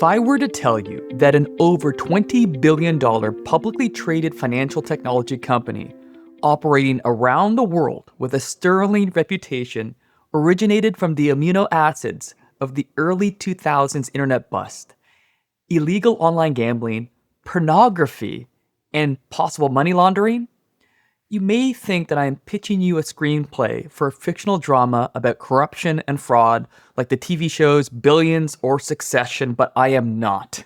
If I were to tell you that an over $20 billion publicly traded financial technology company operating around the world with a sterling reputation originated from the amino acids of the early 2000s internet bust, illegal online gambling, pornography, and possible money laundering, you may think that I am pitching you a screenplay for a fictional drama about corruption and fraud like the TV shows Billions or Succession, but I am not.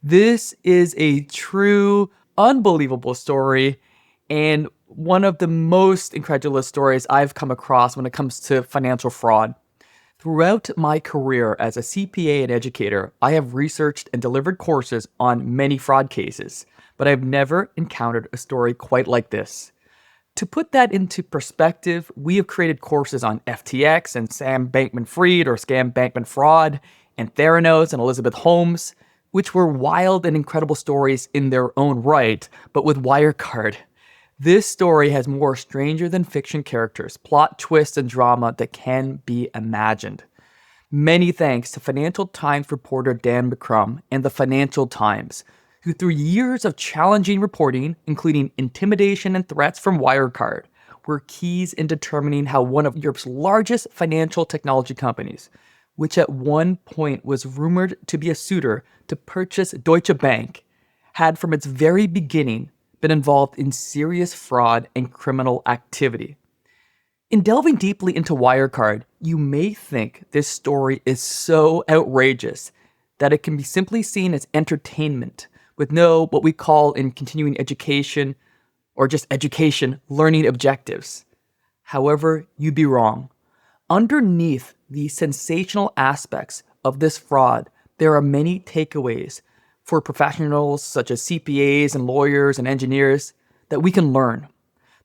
This is a true, unbelievable story and one of the most incredulous stories I've come across when it comes to financial fraud. Throughout my career as a CPA and educator, I have researched and delivered courses on many fraud cases, but I've never encountered a story quite like this. To put that into perspective, we have created courses on FTX and Sam Bankman-Fried or Scam Bankman-Fraud and Theranos and Elizabeth Holmes, which were wild and incredible stories in their own right, but with Wirecard. This story has more stranger than fiction characters, plot twists, and drama that can be imagined. Many thanks to Financial Times reporter Dan McCrum and the Financial Times, who through years of challenging reporting, including intimidation and threats from Wirecard, were keys in determining how one of Europe's largest financial technology companies, which at one point was rumored to be a suitor to purchase Deutsche Bank, had from its very beginning been involved in serious fraud and criminal activity. In delving deeply into Wirecard, you may think this story is so outrageous that it can be simply seen as entertainment, with no what we call in continuing education or just education learning objectives. However, you'd be wrong. Underneath the sensational aspects of this fraud, there are many takeaways for professionals such as CPAs and lawyers and engineers that we can learn.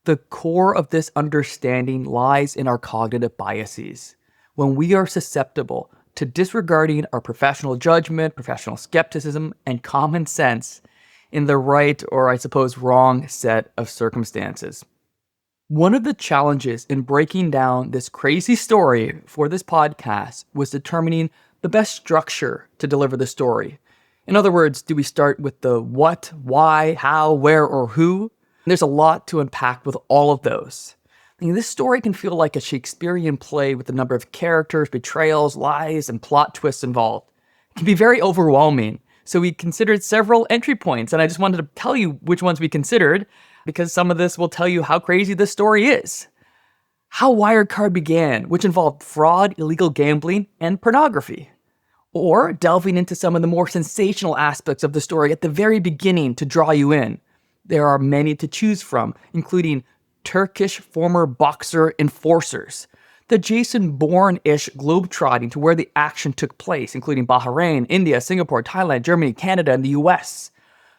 The core of this understanding lies in our cognitive biases. When we are susceptible to disregarding our professional judgment, professional skepticism, and common sense in the right or I suppose wrong set of circumstances. One of the challenges in breaking down this crazy story for this podcast was determining the best structure to deliver the story. In other words, do we start with the what, why, how, where, or who? There's a lot to unpack with all of those. This story can feel like a Shakespearean play with a number of characters, betrayals, lies, and plot twists involved. It can be very overwhelming. So we considered several entry points, and I just wanted to tell you which ones we considered, because some of this will tell you how crazy this story is. How Wirecard began, which involved fraud, illegal gambling, and pornography. Or delving into some of the more sensational aspects of the story at the very beginning to draw you in. There are many to choose from, including Turkish former boxer enforcers, the Jason Bourne-ish globetrotting to where the action took place, including Bahrain, India, Singapore, Thailand, Germany, Canada, and the US,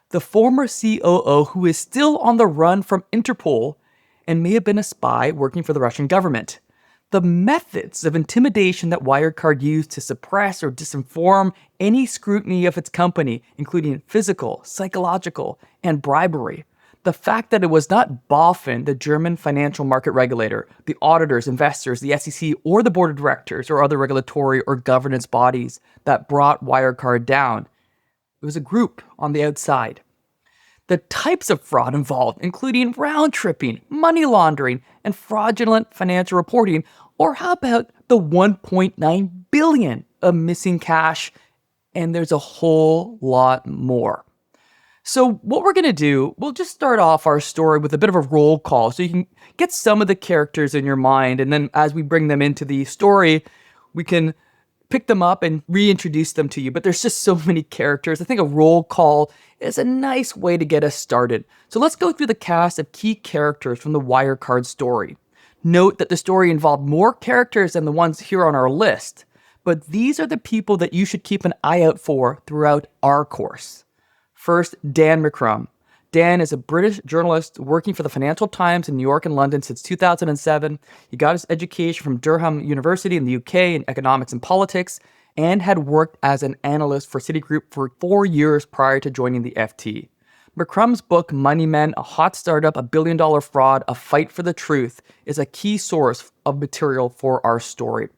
the former COO who is still on the run from Interpol and may have been a spy working for the Russian government, the methods of intimidation that Wirecard used to suppress or disinform any scrutiny of its company, including physical, psychological, and bribery. The fact that it was not BaFin, the German financial market regulator, the auditors, investors, the SEC, or the board of directors or other regulatory or governance bodies that brought Wirecard down. It was a group on the outside. The types of fraud involved, including round-tripping, money laundering, and fraudulent financial reporting, or how about the $1.9 billion of missing cash? And there's a whole lot more. So what we're going to do, we'll just start off our story with a bit of a roll call so you can get some of the characters in your mind. And then as we bring them into the story, we can pick them up and reintroduce them to you. But there's just so many characters. I think a roll call is a nice way to get us started. So let's go through the cast of key characters from the Wirecard story. Note that the story involved more characters than the ones here on our list, but these are the people that you should keep an eye out for throughout our course. First, Dan McCrum. Dan is a British journalist working for the Financial Times in New York and London since 2007. He got his education from Durham University in the UK in economics and politics, and had worked as an analyst for Citigroup for 4 years prior to joining the FT. McCrum's book, Money Men, A Hot Startup, A Billion-Dollar Fraud, A Fight for the Truth, is a key source of material for our story.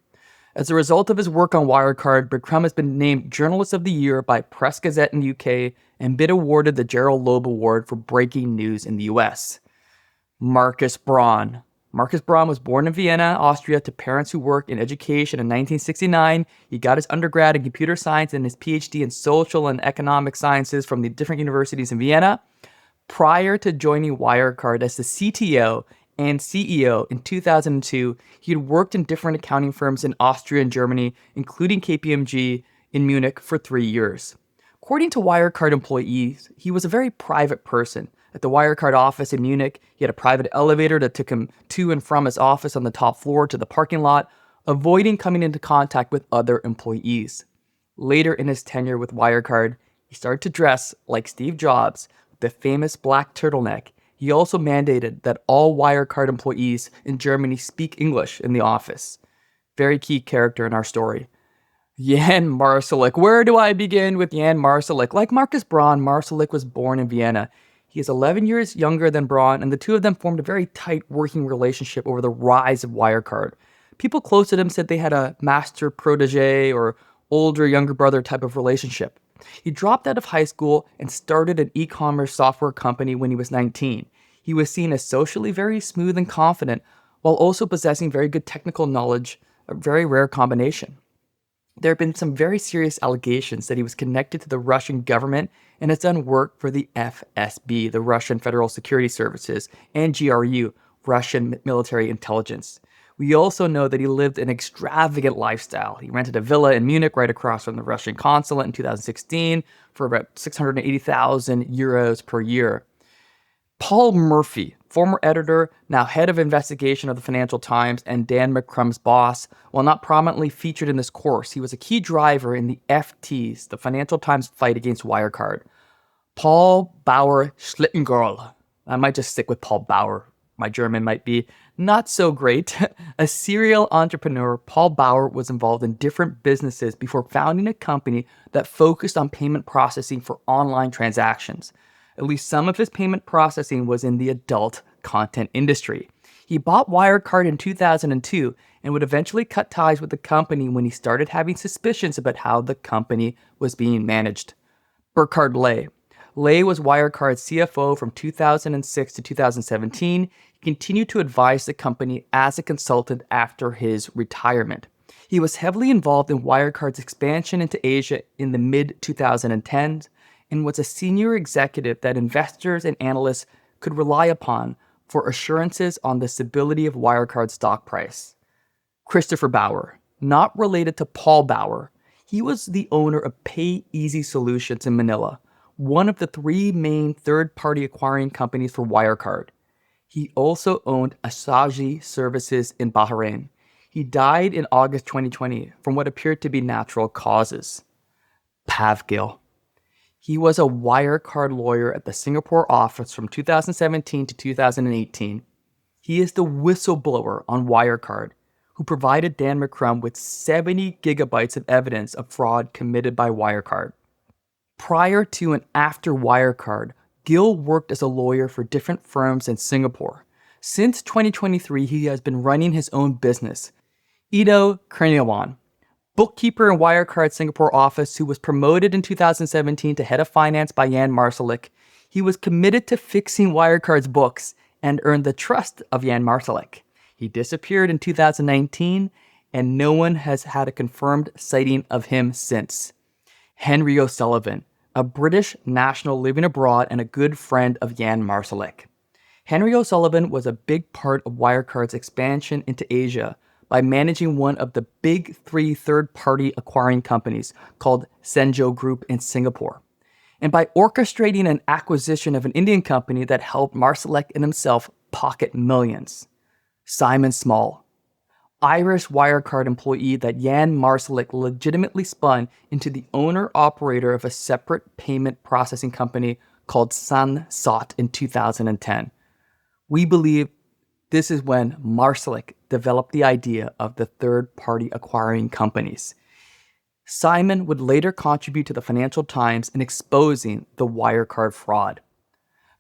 As a result of his work on Wirecard, Bikram has been named Journalist of the Year by Press Gazette in the UK and been awarded the Gerald Loeb Award for breaking news in the US. Marcus Braun. Marcus Braun was born in Vienna, Austria, to parents who worked in education in 1969. He got his undergrad in computer science and his PhD in social and economic sciences from the different universities in Vienna. Prior to joining Wirecard as the CTO and CEO in 2002, he had worked in different accounting firms in Austria and Germany, including KPMG in Munich for 3 years. According to Wirecard employees, he was a very private person. At the Wirecard office in Munich, he had a private elevator that took him to and from his office on the top floor to the parking lot, avoiding coming into contact with other employees. Later in his tenure with Wirecard, he started to dress like Steve Jobs, with the famous black turtleneck. He also mandated that all Wirecard employees in Germany speak English in the office. Very key character in our story. Jan Marsalek. Where do I begin with Jan Marsalek? Like Marcus Braun, Marsalek was born in Vienna. He is 11 years younger than Braun, and the two of them formed a very tight working relationship over the rise of Wirecard. People close to them said they had a master protege or older younger brother type of relationship. He dropped out of high school and started an e-commerce software company when he was 19. He was seen as socially very smooth and confident, while also possessing very good technical knowledge, a very rare combination. There have been some very serious allegations that he was connected to the Russian government and has done work for the FSB, the Russian Federal Security Services, and GRU, Russian Military Intelligence. We also know that he lived an extravagant lifestyle. He rented a villa in Munich right across from the Russian consulate in 2016 for about 680,000 euros per year. Paul Murphy, former editor, now head of investigation of the Financial Times, and Dan McCrum's boss, while not prominently featured in this course, he was a key driver in the FT's, the Financial Times fight against Wirecard. Paul Bauer Schlittengirl. I might just stick with Paul Bauer. My German might be not so great. A serial entrepreneur, Paul Bauer was involved in different businesses before founding a company that focused on payment processing for online transactions. At least some of his payment processing was in the adult content industry. He bought Wirecard in 2002 and would eventually cut ties with the company when he started having suspicions about how the company was being managed. Burkhard Ley. Ley was Wirecard's CFO from 2006 to 2017. He continued to advise the company as a consultant after his retirement. He was heavily involved in Wirecard's expansion into Asia in the mid-2010s and was a senior executive that investors and analysts could rely upon for assurances on the stability of Wirecard's stock price. Christopher Bauer, not related to Paul Bauer, he was the owner of Pay Easy Solutions in Manila, one of the 3 main third-party acquiring companies for Wirecard. He also owned Asaji Services in Bahrain. He died in August 2020 from what appeared to be natural causes. Pav Gill. He was a Wirecard lawyer at the Singapore office from 2017 to 2018. He is the whistleblower on Wirecard, who provided Dan McCrum with 70 gigabytes of evidence of fraud committed by Wirecard. Prior to and after Wirecard, Gill worked as a lawyer for different firms in Singapore. Since 2023, he has been running his own business, Ido Kurniawan, bookkeeper in Wirecard's Singapore office, who was promoted in 2017 to head of finance by Jan Marsalek. He was committed to fixing Wirecard's books and earned the trust of Jan Marsalek. He disappeared in 2019, and no one has had a confirmed sighting of him since. Henry O'Sullivan, a British national living abroad and a good friend of Jan Marsalek. Henry O'Sullivan was a big part of Wirecard's expansion into Asia by managing one of the big 3 third-party acquiring companies called Senjo Group in Singapore, and by orchestrating an acquisition of an Indian company that helped Marsalek and himself pocket millions. Simon Small, Irish Wirecard employee that Jan Marsalek legitimately spun into the owner-operator of a separate payment processing company called Sunsot in 2010. We believe this is when Marsalek developed the idea of the third-party acquiring companies. Simon would later contribute to the Financial Times in exposing the Wirecard fraud.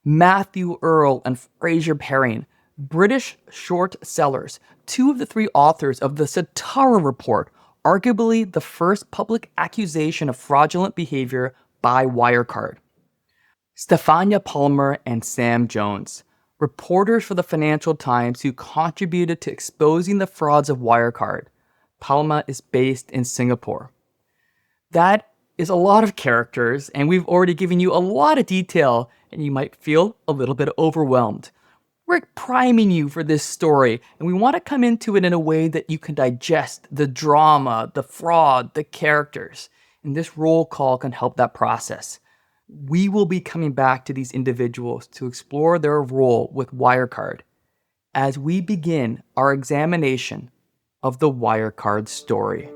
Matthew Earl and Fraser Perring, British short sellers, 2 of the 3 authors of the Satara Report, arguably the first public accusation of fraudulent behavior by Wirecard. Stefania Palmer and Sam Jones, reporters for the Financial Times who contributed to exposing the frauds of Wirecard. Palma is based in Singapore. That is a lot of characters, and we've already given you a lot of detail, and you might feel a little bit overwhelmed. We're priming you for this story, and we want to come into it in a way that you can digest the drama, the fraud, the characters. And this roll call can help that process. We will be coming back to these individuals to explore their role with Wirecard as we begin our examination of the Wirecard story.